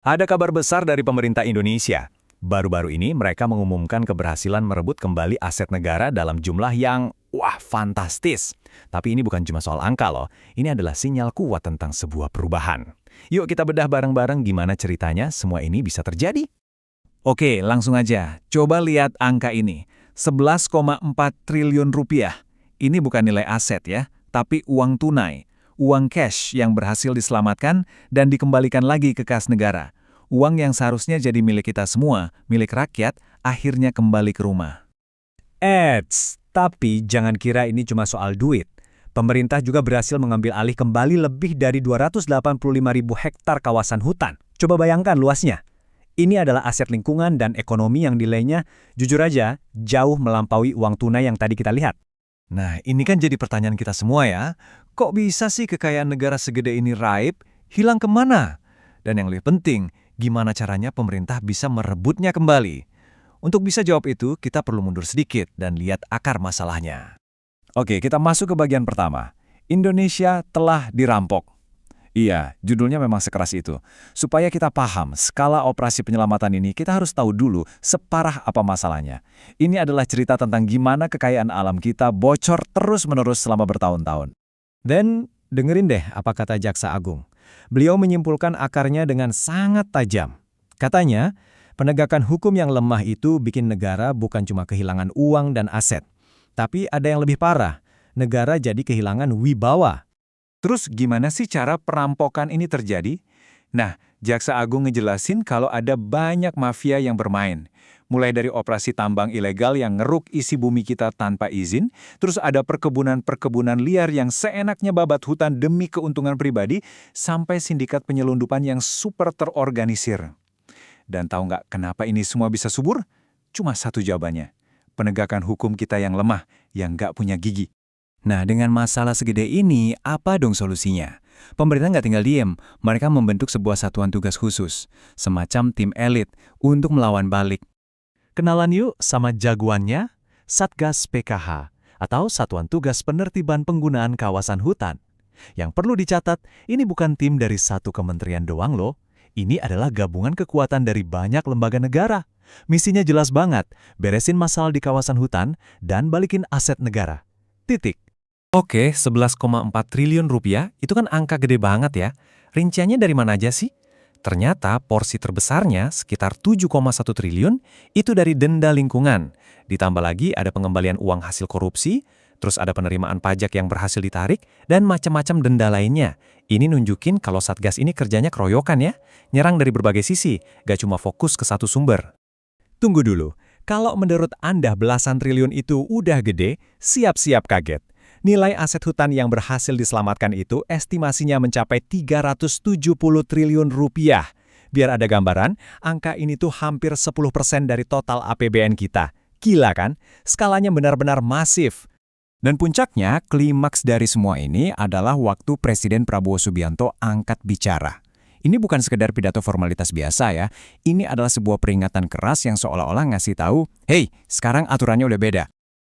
Ada kabar besar dari pemerintah Indonesia. Baru-baru ini mereka mengumumkan keberhasilan merebut kembali aset negara dalam jumlah yang, wah, fantastis. Tapi ini bukan cuma soal angka loh, ini adalah sinyal kuat tentang sebuah perubahan. Yuk kita bedah bareng-bareng gimana ceritanya semua ini bisa terjadi. Oke, langsung aja. Coba lihat angka ini. 11,4 triliun rupiah. Ini bukan nilai aset ya, tapi uang tunai. Uang cash yang berhasil diselamatkan dan dikembalikan lagi ke kas negara. Uang yang seharusnya jadi milik kita semua, milik rakyat, akhirnya kembali ke rumah. Tapi jangan kira ini cuma soal duit. Pemerintah juga berhasil mengambil alih kembali lebih dari 285.000 hektar kawasan hutan. Coba bayangkan luasnya. Ini adalah aset lingkungan dan ekonomi yang nilainya, jujur aja, jauh melampaui uang tunai yang tadi kita lihat. Nah, ini kan jadi pertanyaan kita semua ya. Kok bisa sih kekayaan negara segede ini raib, hilang kemana? Dan yang lebih penting, gimana caranya pemerintah bisa merebutnya kembali? Untuk bisa jawab itu, kita perlu mundur sedikit dan lihat akar masalahnya. Oke, kita masuk ke bagian pertama. Indonesia telah dirampok. Iya, judulnya memang sekeras itu. Supaya kita paham skala operasi penyelamatan ini, kita harus tahu dulu separah apa masalahnya. Ini adalah cerita tentang gimana kekayaan alam kita bocor terus-menerus selama bertahun-tahun. Dan dengerin deh apa kata Jaksa Agung. Beliau menyimpulkan akarnya dengan sangat tajam. Katanya, penegakan hukum yang lemah itu bikin negara bukan cuma kehilangan uang dan aset, tapi ada yang lebih parah, negara jadi kehilangan wibawa. Terus gimana sih cara perampokan ini terjadi? Nah, Jaksa Agung ngejelasin kalau ada banyak mafia yang bermain. Mulai dari operasi tambang ilegal yang ngeruk isi bumi kita tanpa izin, terus ada perkebunan-perkebunan liar yang seenaknya babat hutan demi keuntungan pribadi, sampai sindikat penyelundupan yang super terorganisir. Dan tahu nggak kenapa ini semua bisa subur? Cuma satu jawabannya. Penegakan hukum kita yang lemah, yang nggak punya gigi. Nah, dengan masalah segede ini, apa dong solusinya? Pemerintah nggak tinggal diem, mereka membentuk sebuah satuan tugas khusus, semacam tim elit, untuk melawan balik. Kenalan yuk sama jagoannya, Satgas PKH, atau Satuan Tugas Penertiban Penggunaan Kawasan Hutan. Yang perlu dicatat, ini bukan tim dari satu kementerian doang loh. Ini adalah gabungan kekuatan dari banyak lembaga negara. Misinya jelas banget, beresin masalah di kawasan hutan dan balikin aset negara. Titik. Oke, 11,4 triliun rupiah itu kan angka gede banget ya. Rinciannya dari mana aja sih? Ternyata porsi terbesarnya sekitar 7,1 triliun itu dari denda lingkungan. Ditambah lagi ada pengembalian uang hasil korupsi, terus ada penerimaan pajak yang berhasil ditarik, dan macam-macam denda lainnya. Ini nunjukin kalau Satgas ini kerjanya keroyokan ya. Nyerang dari berbagai sisi, gak cuma fokus ke satu sumber. Tunggu dulu, kalau menurut Anda belasan triliun itu udah gede, siap-siap kaget. Nilai aset hutan yang berhasil diselamatkan itu estimasinya mencapai 370 triliun rupiah. Biar ada gambaran, angka ini tuh hampir 10% dari total APBN kita. Gila kan? Skalanya benar-benar masif. Dan puncaknya, klimaks dari semua ini adalah waktu Presiden Prabowo Subianto angkat bicara. Ini bukan sekedar pidato formalitas biasa ya. Ini adalah sebuah peringatan keras yang seolah-olah ngasih tahu, "Hey, sekarang aturannya udah beda."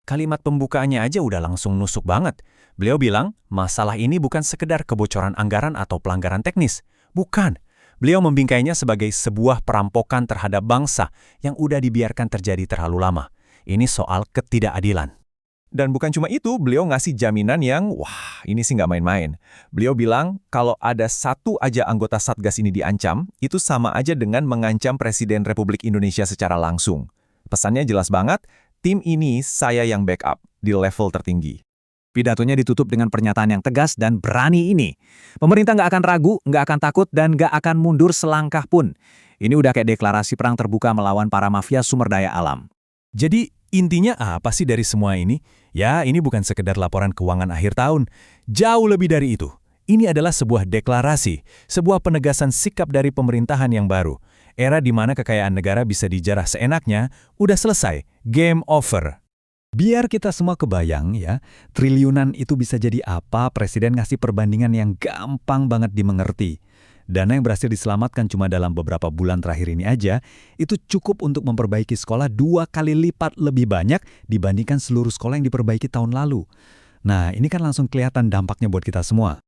Kalimat pembukaannya aja udah langsung nusuk banget. Beliau bilang, masalah ini bukan sekedar kebocoran anggaran atau pelanggaran teknis. Bukan. Beliau membingkainya sebagai sebuah perampokan terhadap bangsa yang udah dibiarkan terjadi terlalu lama. Ini soal ketidakadilan. Dan bukan cuma itu, beliau ngasih jaminan yang, wah, ini sih nggak main-main. Beliau bilang, kalau ada satu aja anggota Satgas ini diancam, itu sama aja dengan mengancam Presiden Republik Indonesia secara langsung. Pesannya jelas banget, tim ini saya yang backup di level tertinggi. Pidatonya ditutup dengan pernyataan yang tegas dan berani ini. Pemerintah nggak akan ragu, nggak akan takut, dan nggak akan mundur selangkah pun. Ini udah kayak deklarasi perang terbuka melawan para mafia sumber daya alam. Jadi, intinya apa sih dari semua ini? Ya, ini bukan sekedar laporan keuangan akhir tahun. Jauh lebih dari itu. Ini adalah sebuah deklarasi, sebuah penegasan sikap dari pemerintahan yang baru. Era di mana kekayaan negara bisa dijarah seenaknya, udah selesai, game over. Biar kita semua kebayang ya, triliunan itu bisa jadi apa, Presiden ngasih perbandingan yang gampang banget dimengerti. Dana yang berhasil diselamatkan cuma dalam beberapa bulan terakhir ini aja, itu cukup untuk memperbaiki sekolah 2 kali lipat lebih banyak dibandingkan seluruh sekolah yang diperbaiki tahun lalu. Nah, ini kan langsung kelihatan dampaknya buat kita semua.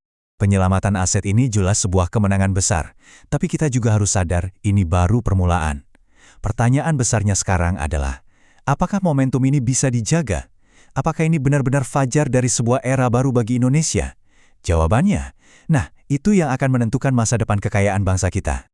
Penyelamatan aset ini jelas sebuah kemenangan besar, tapi kita juga harus sadar ini baru permulaan. Pertanyaan besarnya sekarang adalah, apakah momentum ini bisa dijaga? Apakah ini benar-benar fajar dari sebuah era baru bagi Indonesia? Jawabannya, nah itu yang akan menentukan masa depan kekayaan bangsa kita.